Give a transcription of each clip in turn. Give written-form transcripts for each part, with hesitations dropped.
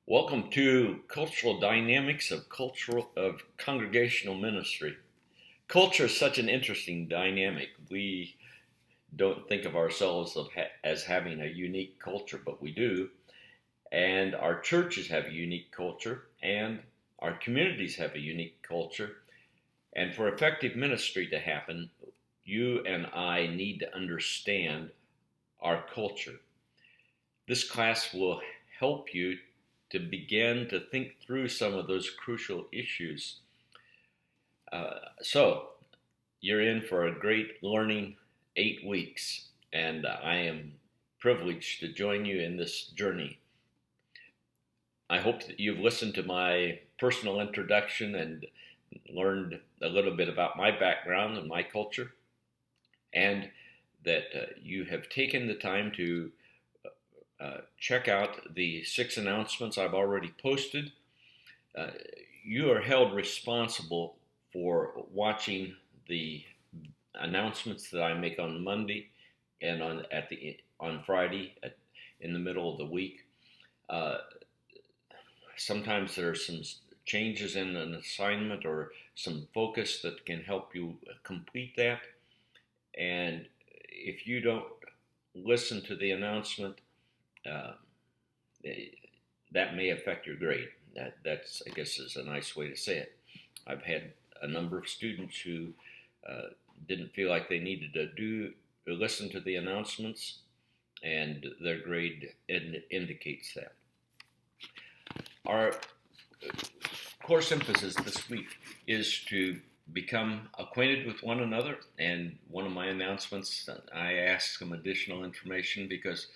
Welcome to Cultural Dynamics of Congregational Ministry. Culture is such an interesting dynamic. We don't think of ourselves as having a unique culture, but we do. And our churches have a unique culture, and our communities have a unique culture. And for effective ministry to happen, you and I need to understand our culture. This class will help you to begin to think through some of those crucial issues. So, you're in for a great learning 8 weeks, and I am privileged to join you in this journey. I hope that you've listened to my personal introduction and learned a little bit about my background and my culture, and that you have taken the time to check out the 6 announcements I've already posted. You are held responsible for watching the announcements that I make on Monday and on Friday in the middle of the week. Sometimes there are some changes in an assignment or some focus that can help you complete that. And if you don't listen to the announcement, that may affect your grade. That's, I guess, is a nice way to say it. I've had a number of students who didn't feel like they needed to listen to the announcements, and their grade indicates that. Our course emphasis this week is to become acquainted with one another, and one of my announcements, I asked some additional information because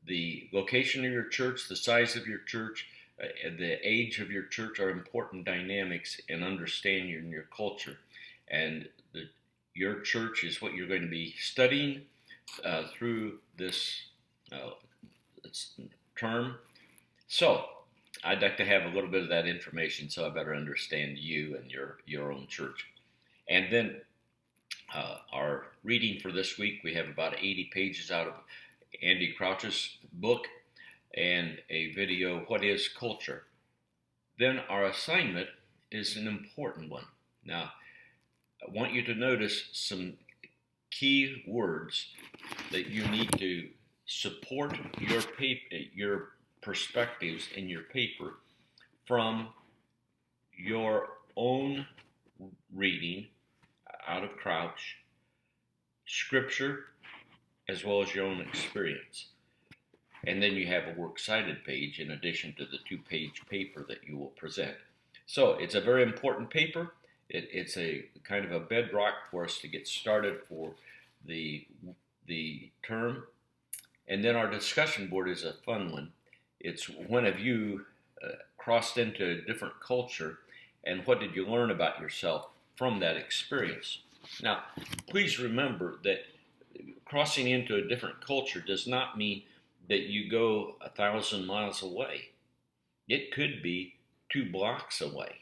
the location of your church, the size of your church, the age of your church are important dynamics in understanding your culture. And your church is what you're going to be studying through this term. So I'd like to have a little bit of that information so I better understand you and your own church. And then our reading for this week, we have about 80 pages out of Andy Crouch's book and a video, What is Culture? Then our assignment is an important one. Now, I want you to notice some key words that you need to support your perspectives in your paper from your own reading out of Crouch, scripture, as well as your own experience. And then you have a works cited page in addition to the 2-page paper that you will present. So it's a very important paper. It's a kind of a bedrock for us to get started for the term. And then our discussion board is a fun one. It's when have you crossed into a different culture, and what did you learn about yourself from that experience? Now, please remember that crossing into a different culture does not mean that you go 1,000 miles away. It could be 2 blocks away.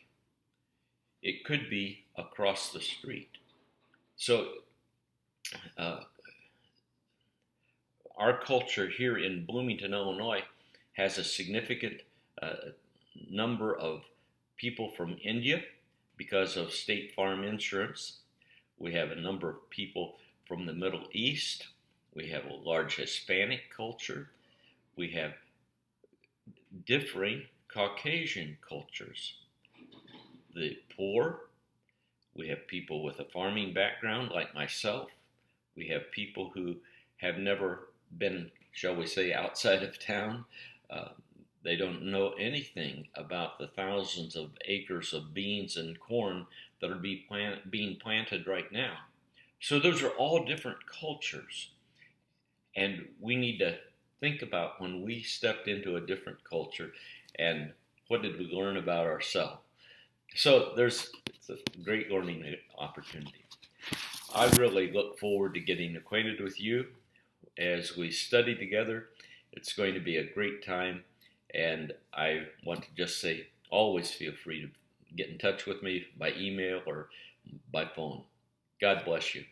It could be across the street. So our culture here in Bloomington, Illinois, has a significant number of people from India because of State Farm Insurance. We have a number of people from the Middle East. We have a large Hispanic culture. We have differing Caucasian cultures. The poor. We have people with a farming background like myself. We have people who have never been, shall we say, outside of town. They don't know anything about the thousands of acres of beans and corn that are being planted right now. So those are all different cultures. And we need to think about when we stepped into a different culture and what did we learn about ourselves. So it's a great learning opportunity. I really look forward to getting acquainted with you as we study together. It's going to be a great time, and I want to just say, always feel free to get in touch with me by email or by phone. God bless you.